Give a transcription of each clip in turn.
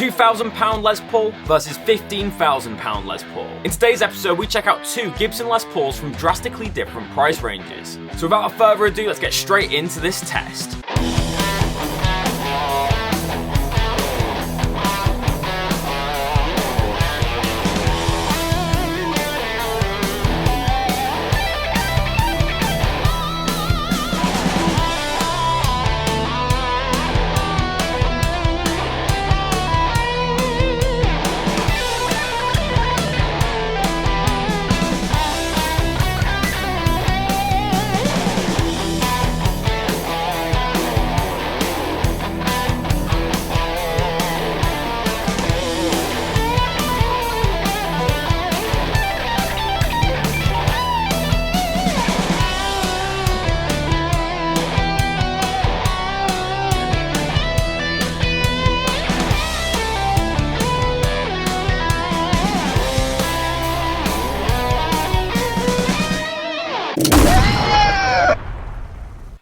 £2,000 Les Paul versus £15,000 Les Paul. In today's episode, we check out two Gibson Les Pauls from drastically different price ranges. So without further ado, let's get straight into this test.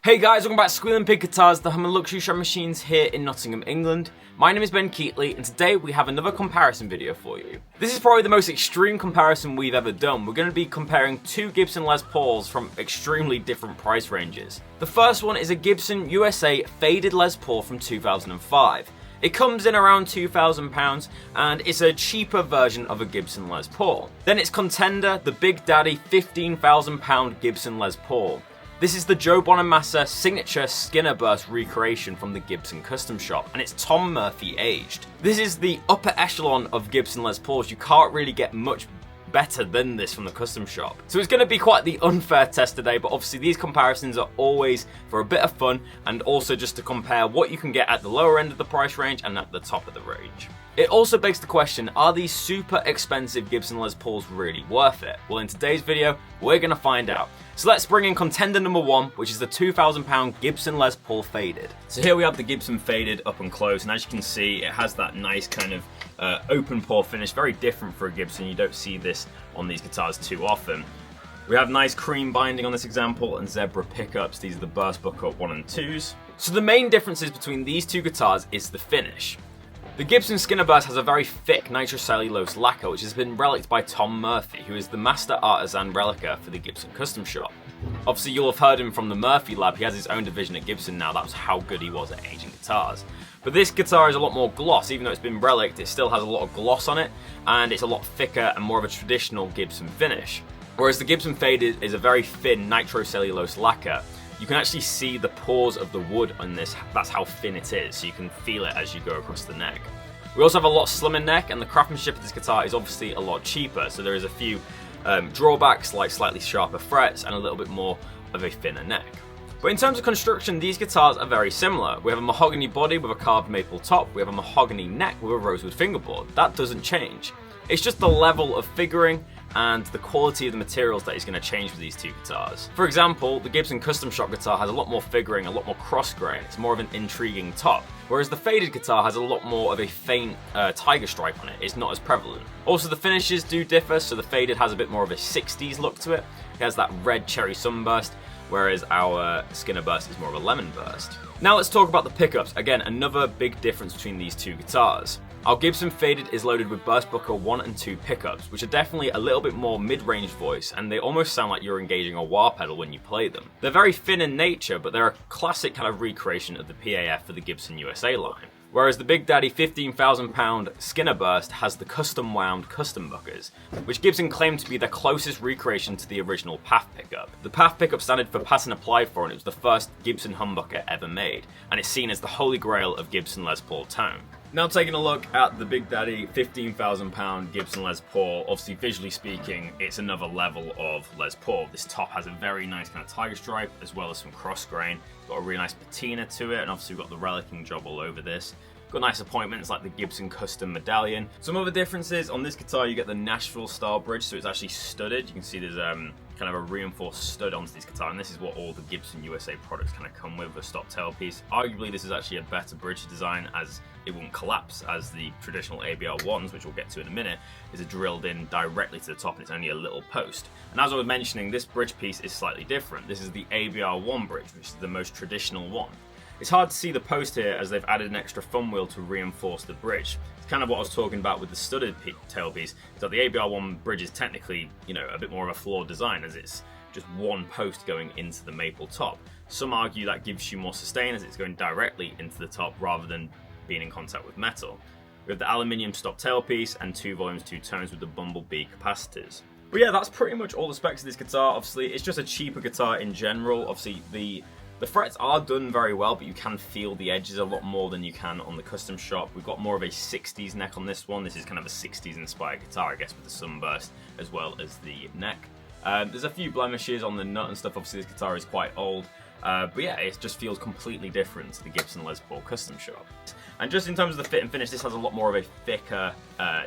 Hey guys, welcome back to Squealing Pig Guitars, the Hummer luxury shop machines here in Nottingham, England. My name is Ben Keightley, and today we have another comparison video for you. This is probably the most extreme comparison we've ever done. We're going to be comparing two Gibson Les Pauls from extremely different price ranges. The first one is a Gibson USA faded Les Paul from 2005. It comes in around £2,000 and it's a cheaper version of a Gibson Les Paul. Then it's Contender, the Big Daddy £15,000 Gibson Les Paul. This is the Joe Bonamassa signature Skinner Burst recreation from the Gibson Custom Shop, and it's Tom Murphy aged. This is the upper echelon of Gibson Les Pauls. You can't really get much better than this from the Custom Shop. So it's going to be quite the unfair test today, but obviously these comparisons are always for a bit of fun and also just to compare what you can get at the lower end of the price range and at the top of the range. It also begs the question, are these super expensive Gibson Les Pauls really worth it? Well, in today's video, we're going to find out. So let's bring in contender number one, which is the £2,000 Gibson Les Paul Faded. So here we have the Gibson Faded up and close, and as you can see, it has that nice kind of open pore finish, very different for a Gibson. You don't see this on these guitars too often. We have nice cream binding on this example and zebra pickups. These are the burst bucket 1 and 2s. So the main differences between these two guitars is the finish. The Gibson Skinner Burst has a very thick nitrocellulose lacquer, which has been reliced by Tom Murphy, who is the master artisan reliquer for the Gibson Custom Shop. Obviously, you'll have heard him from the Murphy Lab. He has his own division at Gibson now. That's how good he was at aging guitars. But this guitar is a lot more gloss. Even though it's been relicked, it still has a lot of gloss on it, and it's a lot thicker and more of a traditional Gibson finish. Whereas the Gibson Faded is a very thin nitrocellulose lacquer. You can actually see the pores of the wood on this. That's how thin it is, so you can feel it as you go across the neck. We also have a lot slimmer neck, and the craftsmanship of this guitar is obviously a lot cheaper, so there is a few drawbacks like slightly sharper frets and a little bit more of a thinner neck. But in terms of construction, these guitars are very similar. We have a mahogany body with a carved maple top, we have a mahogany neck with a rosewood fingerboard. That doesn't change. It's just the level of figuring and the quality of the materials that is going to change with these two guitars. For example, the Gibson Custom Shop guitar has a lot more figuring, a lot more cross grain. It's more of an intriguing top, whereas the Faded guitar has a lot more of a faint tiger stripe on it. It's not as prevalent. Also, the finishes do differ, so the Faded has a bit more of a 60s look to it. It has that red cherry sunburst, whereas our Skinner Burst is more of a lemon burst. Now let's talk about the pickups. Again, another big difference between these two guitars. Our Gibson Faded is loaded with burst bucket 1 and 2 pickups, which are definitely a little bit more mid-range voice, and they almost sound like you're engaging a wah pedal when you play them. They're very thin in nature, but they're a classic kind of recreation of the PAF for the Gibson USA line. Whereas the Big Daddy £15,000 Skinner Burst has the custom wound custom buckers, which Gibson claimed to be their closest recreation to the original PAF pickup. The PAF pickup standard for patent applied for, and it was the first Gibson humbucker ever made, and it's seen as the holy grail of Gibson Les Paul tone. Now taking a look at the Big Daddy £15,000 Gibson Les Paul, obviously visually speaking, it's another level of Les Paul. This top has a very nice kind of tiger stripe as well as some cross grain. It's got a really nice patina to it, and obviously we've got the relicking job all over this. Got nice appointments like the Gibson custom medallion. Some other differences, on this guitar you get the Nashville style bridge, so it's actually studded. You can see there's kind of a reinforced stud onto this guitar, and this is what all the Gibson USA products kind of come with, a stop tailpiece. Arguably this is actually a better bridge design as it won't collapse as the traditional ABR ones, which we'll get to in a minute, is drilled in directly to the top and it's only a little post. And as I was mentioning, this bridge piece is slightly different. This is the ABR1 bridge, which is the most traditional one. It's hard to see the post here as they've added an extra thumb wheel to reinforce the bridge. It's kind of what I was talking about with the studded tailpiece, so the ABR1 bridge is technically, a bit more of a flawed design as it's just one post going into the maple top. Some argue that gives you more sustain as it's going directly into the top rather than being in contact with metal. We have the aluminium stop tailpiece and 2 volumes, 2 tones with the Bumblebee capacitors. But yeah, that's pretty much all the specs of this guitar. Obviously, it's just a cheaper guitar in general. Obviously, the frets are done very well, but you can feel the edges a lot more than you can on the custom shop. We've got more of a 60s neck on this one. This is kind of a 60s inspired guitar, I guess, with the sunburst as well as the neck. There's a few blemishes on the nut and stuff. Obviously, this guitar is quite old. But yeah, it just feels completely different to the Gibson Les Paul custom shop. And just in terms of the fit and finish, this has a lot more of a thicker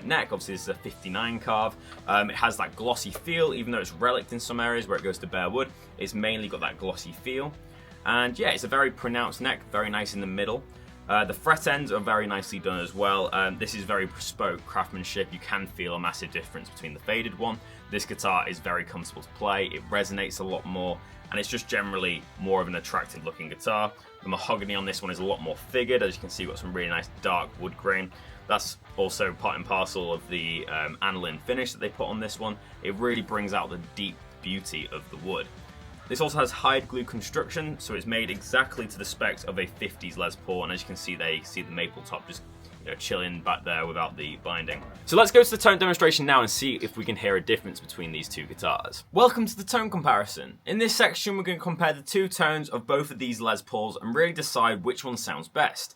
neck. Obviously, this is a 59 carve. It has that glossy feel, even though it's relict in some areas where it goes to bare wood. It's mainly got that glossy feel. And yeah, it's a very pronounced neck, very nice in the middle. The fret ends are very nicely done as well. This is very bespoke craftsmanship. You can feel a massive difference between the faded one. This guitar is very comfortable to play. It resonates a lot more, and it's just generally more of an attractive looking guitar. The mahogany on this one is a lot more figured. As you can see, we've got some really nice dark wood grain. That's also part and parcel of the aniline finish that they put on this one. It really brings out the deep beauty of the wood. This also has hide glue construction, so it's made exactly to the specs of a 50s Les Paul, and as you can see, they see the maple top just chilling back there without the binding. So let's go to the tone demonstration now and see if we can hear a difference between these two guitars. Welcome to the tone comparison. In this section, we're going to compare the two tones of both of these Les Pauls and really decide which one sounds best.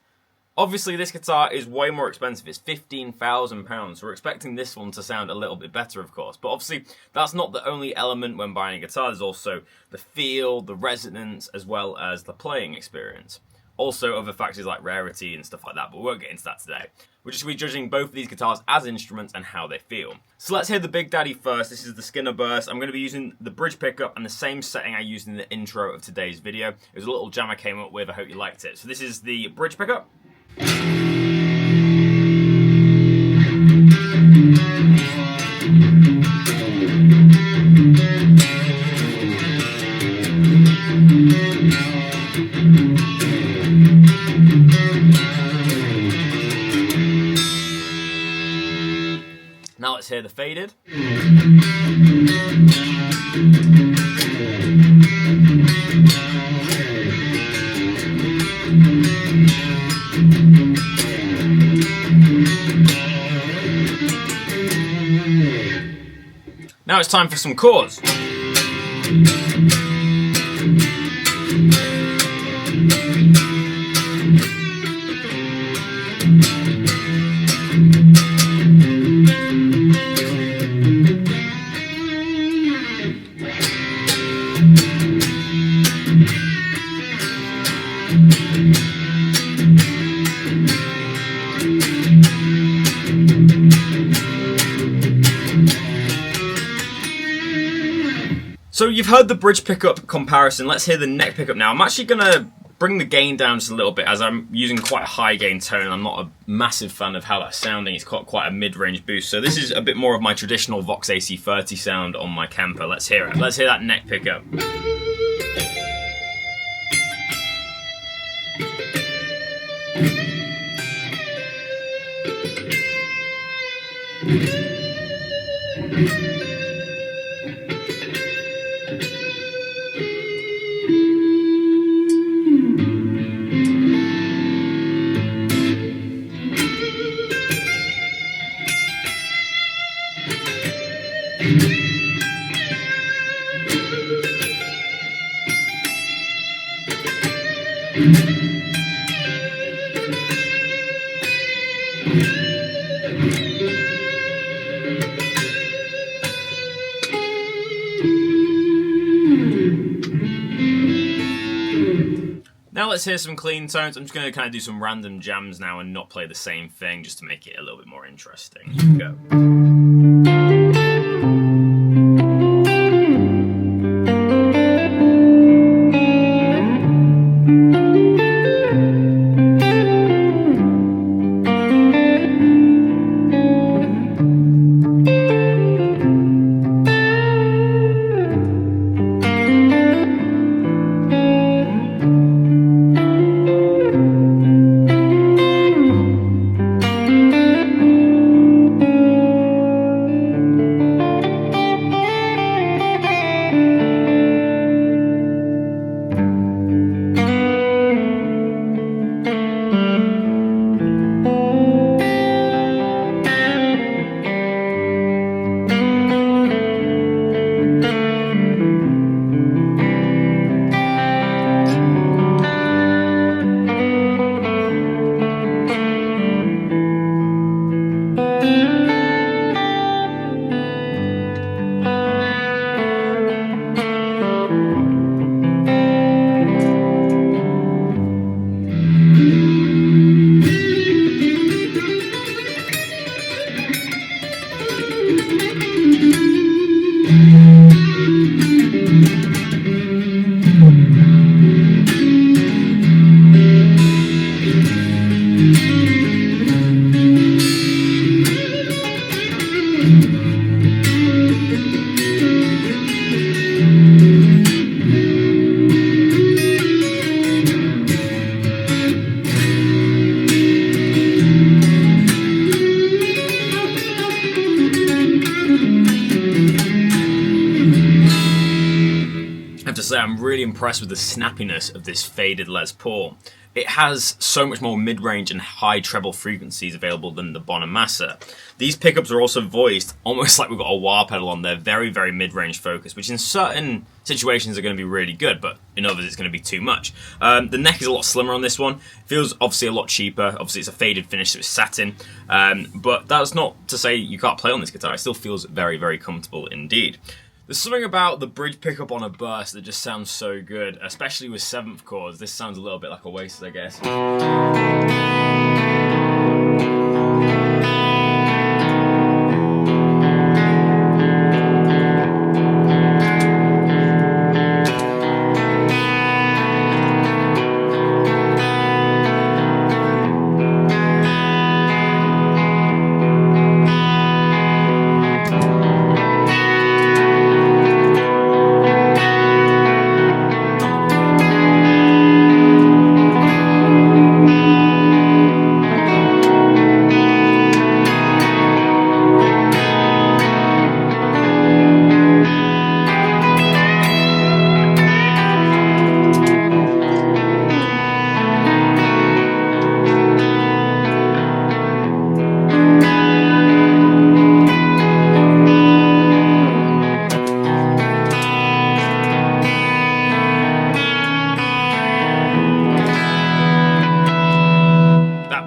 Obviously, this guitar is way more expensive. It's £15,000. We're expecting this one to sound a little bit better, of course. But obviously, that's not the only element when buying a guitar. There's also the feel, the resonance, as well as the playing experience. Also, other factors like rarity and stuff like that, but we won't get into that today. We're just going to be judging both of these guitars as instruments and how they feel. So let's hear the Big Daddy first. This is the Skinner Burst. I'm going to be using the bridge pickup and the same setting I used in the intro of today's video. It was a little jam I came up with. I hope you liked it. So this is the bridge pickup. Now let's hear the faded. Now it's time for some chords. So you've heard the bridge pickup comparison. Let's hear the neck pickup now. I'm actually going to bring the gain down just a little bit as I'm using quite a high gain tone and I'm not a massive fan of how that's sounding. It's got quite a mid-range boost. So this is a bit more of my traditional Vox AC30 sound on my Kemper. Let's hear it. Let's hear that neck pickup. Now let's hear some clean tones. I'm just going to kind of do some random jams now and not play the same thing just to make it a little bit more interesting. Here we go. I'm really impressed with the snappiness of this faded Les Paul. It has so much more mid-range and high treble frequencies available than the Bonamassa. These pickups are also voiced almost like we've got a wah pedal on there, very, very mid-range focus, which in certain situations are going to be really good, but in others it's going to be too much. The neck is a lot slimmer on this one. Feels obviously a lot cheaper. Obviously it's a faded finish, so it's satin. But that's not to say you can't play on this guitar. It still feels very, very comfortable indeed. There's something about the bridge pickup on a burst that just sounds so good, especially with 7th chords. This sounds a little bit like Oasis, I guess.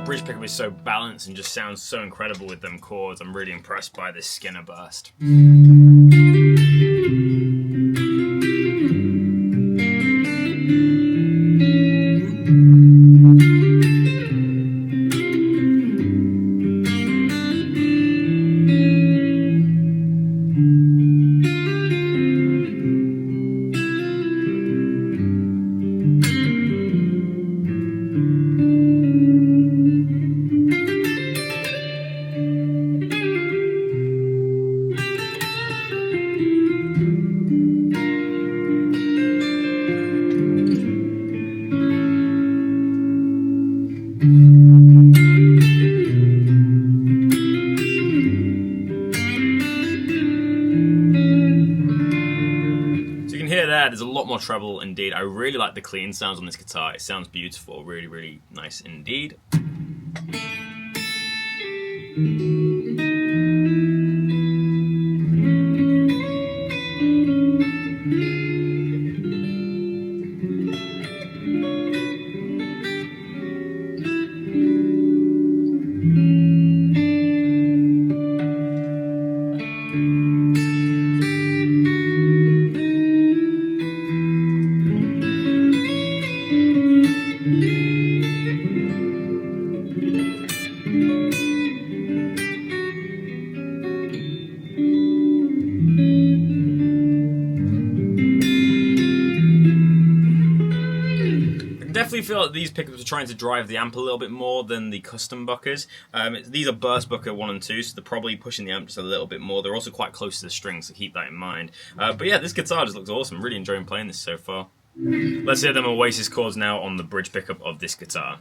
Bridge pickup is so balanced and just sounds so incredible with them chords. I'm really impressed by this Skinner burst. There's a lot more treble indeed. I really like the clean sounds on this guitar. It sounds beautiful, really, really nice indeed. Definitely feel like these pickups are trying to drive the amp a little bit more than the custom buckers. These are burst bucker 1 and 2, so they're probably pushing the amp just a little bit more. They're also quite close to the strings, so keep that in mind. But yeah, this guitar just looks awesome. Really enjoying playing this so far. Let's hear them Oasis chords now on the bridge pickup of this guitar.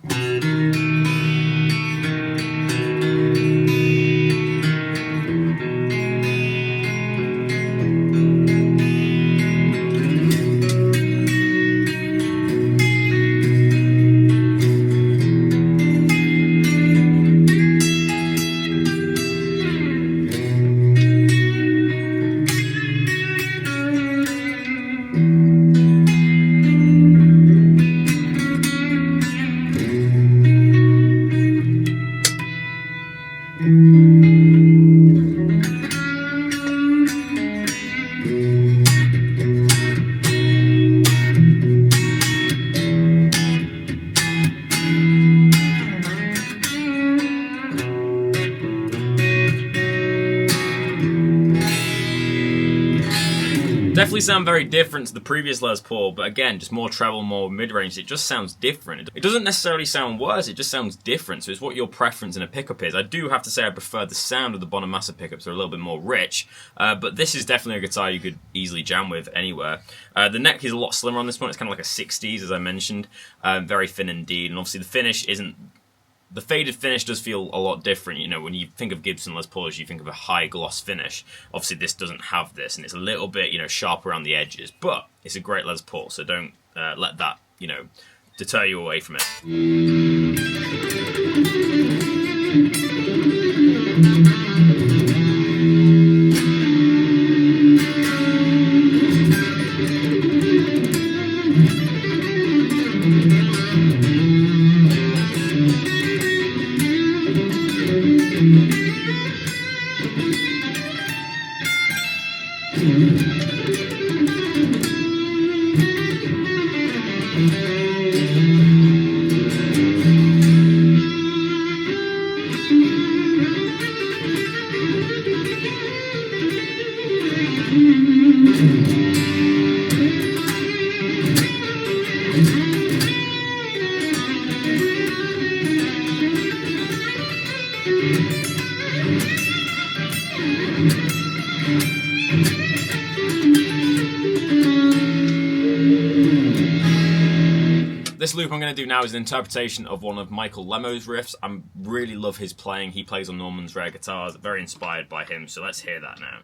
Definitely sound very different to the previous Les Paul, but again, just more treble, more mid-range. It just sounds different. It doesn't necessarily sound worse, it just sounds different, so it's what your preference in a pickup is. I do have to say I prefer the sound of the Bonamassa pickups. They're a little bit more rich, but this is definitely a guitar you could easily jam with anywhere. The neck is a lot slimmer on this one. It's kind of like a 60s, as I mentioned. Very thin indeed, and obviously the finish isn't The faded finish does feel a lot different. You know, when you think of Gibson Les Pauls, you think of a high gloss finish. Obviously, this doesn't have this, and it's a little bit, you know, sharp around the edges. But it's a great Les Paul, so don't let that, you know, deter you away from it. This loop I'm going to do now is an interpretation of one of Michael Lemo's riffs. I really love his playing. He plays on Norman's rare guitars, very inspired by him, so let's hear that now.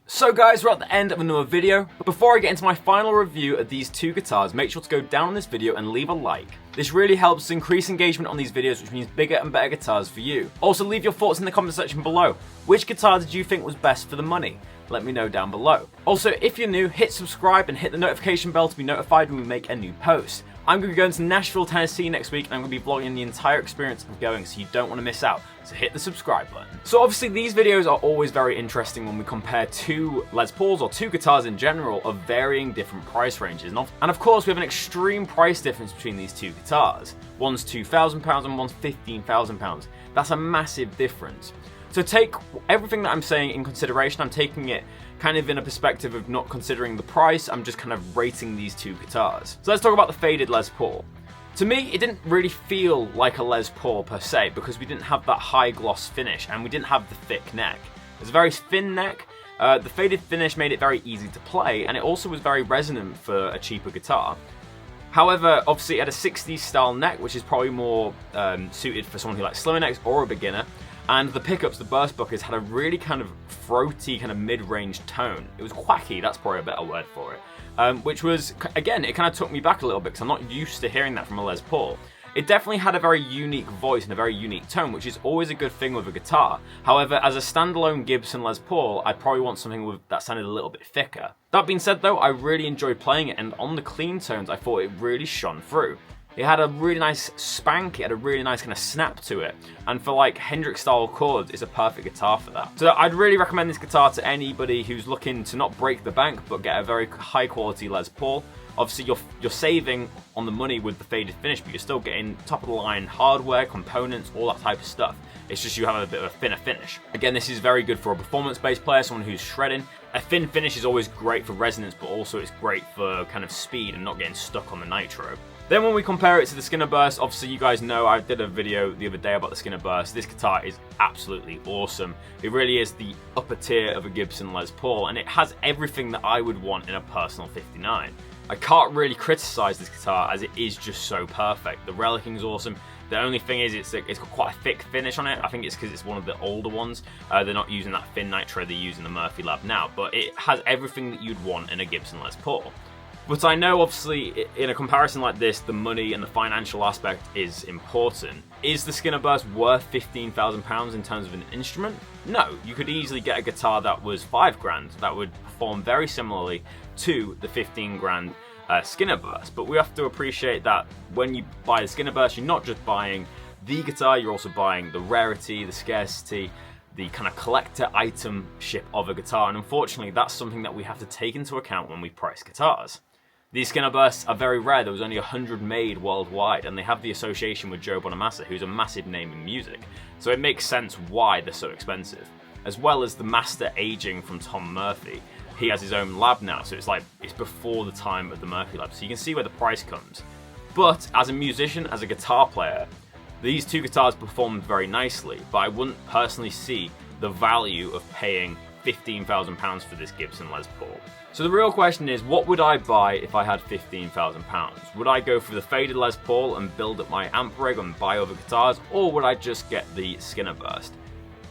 So guys, we're at the end of another video, but before I get into my final review of these two guitars, make sure to go down on this video and leave a like. This really helps to increase engagement on these videos, which means bigger and better guitars for you. Also, leave your thoughts in the comment section below. Which guitar did you think was best for the money? let me know down below. Also, if you're new, hit subscribe and hit the notification bell to be notified when we make a new post. I'm going to be going to Nashville, Tennessee next week, and I'm going to be vlogging the entire experience of going, so you don't want to miss out. So hit the subscribe button. So obviously these videos are always very interesting when we compare two Les Pauls or two guitars in general of varying different price ranges. And of course we have an extreme price difference between these two guitars. One's £2,000 and one's £15,000. That's a massive difference. So take everything that I'm saying in consideration. I'm taking it kind of in a perspective of not considering the price. I'm just kind of rating these two guitars. So let's talk about the faded Les Paul. To me, it didn't really feel like a Les Paul per se because we didn't have that high gloss finish and we didn't have the thick neck. It was a very thin neck. The faded finish made it very easy to play, and it also was very resonant for a cheaper guitar. However, obviously it had a 60s style neck, which is probably more suited for someone who likes slower necks or a beginner. And the pickups, the burst buckets, had a really kind of throaty, kind of mid-range tone. It was quacky, that's probably a better word for it. Which was, again, it kind of took me back a little bit because I'm not used to hearing that from a Les Paul. It definitely had a very unique voice and a very unique tone, which is always a good thing with a guitar. However, as a standalone Gibson Les Paul, I'd probably want something that sounded a little bit thicker. That being said though, I really enjoyed playing it, and on the clean tones, I thought it really shone through. It had a really nice spank, it had a really nice kind of snap to it, and for like Hendrix style chords, it's a perfect guitar for that. So I'd really recommend this guitar to anybody who's looking to not break the bank, but get a very high quality Les Paul. Obviously you're saving on the money with the faded finish, but you're still getting top of the line hardware, components, all that type of stuff. It's just you have a bit of a thinner finish. Again, this is very good for a performance bass player, someone who's shredding. A thin finish is always great for resonance, but also it's great for kind of speed and not getting stuck on the nitro. Then when we compare it to the Skinner Burst, obviously you guys know I did a video the other day about the Skinner Burst. This guitar is absolutely awesome. It really is the upper tier of a Gibson Les Paul, and it has everything that I would want in a personal 59. I can't really criticize this guitar as it is just so perfect. The relicking's awesome. The only thing is it's got quite a thick finish on it. I think it's because it's one of the older ones. They're not using that thin nitro they use in the Murphy Lab now, but it has everything that you'd want in a Gibson Les Paul. But I know obviously in a comparison like this, the money and the financial aspect is important. Is the Skinner Burst worth £15,000 in terms of an instrument? No, you could easily get a guitar that was £5 that would perform very similarly to the 15 grand Skinner Burst. But we have to appreciate that when you buy the Skinner Burst, you're not just buying the guitar, you're also buying the rarity, the scarcity, the kind of collector itemship of a guitar. And unfortunately, that's something that we have to take into account when we price guitars. These Skinner Bursts are very rare. There was only 100 made worldwide, and they have the association with Joe Bonamassa, who's a massive name in music. So it makes sense why they're so expensive. As well as the master aging from Tom Murphy. He has his own lab now, so it's before the time of the Murphy Lab. So you can see where the price comes. But as a musician, as a guitar player, these two guitars performed very nicely, but I wouldn't personally see the value of paying £15,000 for this Gibson Les Paul. So the real question is, what would I buy if I had £15,000? Would I go for the faded Les Paul and build up my amp rig and buy other guitars, or would I just get the Skinner Burst?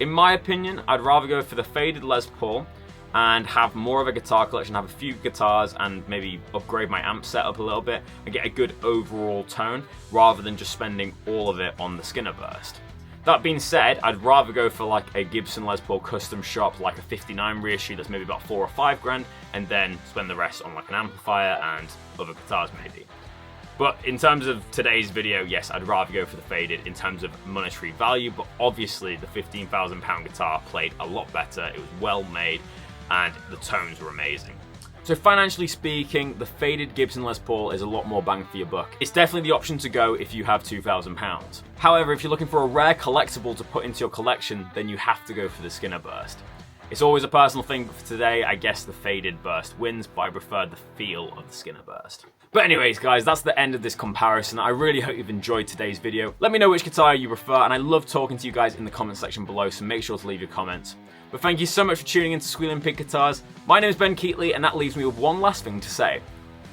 In my opinion, I'd rather go for the faded Les Paul and have more of a guitar collection, have a few guitars and maybe upgrade my amp setup a little bit and get a good overall tone, rather than just spending all of it on the Skinner Burst. That being said, I'd rather go for like a Gibson Les Paul custom shop, like a 59 reissue that's maybe about £4 or £5, and then spend the rest on like an amplifier and other guitars maybe. But in terms of today's video, yes, I'd rather go for the faded in terms of monetary value, but obviously the £15,000 guitar played a lot better, it was well made, and the tones were amazing. So financially speaking, the faded Gibson Les Paul is a lot more bang for your buck. It's definitely the option to go if you have £2,000. However, if you're looking for a rare collectible to put into your collection, then you have to go for the Skinner Burst. It's always a personal thing, but for today, I guess the faded Burst wins, but I prefer the feel of the Skinner Burst. But anyways, guys, that's the end of this comparison. I really hope you've enjoyed today's video. Let me know which guitar you prefer, and I love talking to you guys in the comment section below, so make sure to leave your comments. But thank you so much for tuning in to Squealing Pig Guitars. My name is Ben Keightley, and that leaves me with one last thing to say.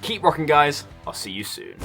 Keep rocking, guys. I'll see you soon.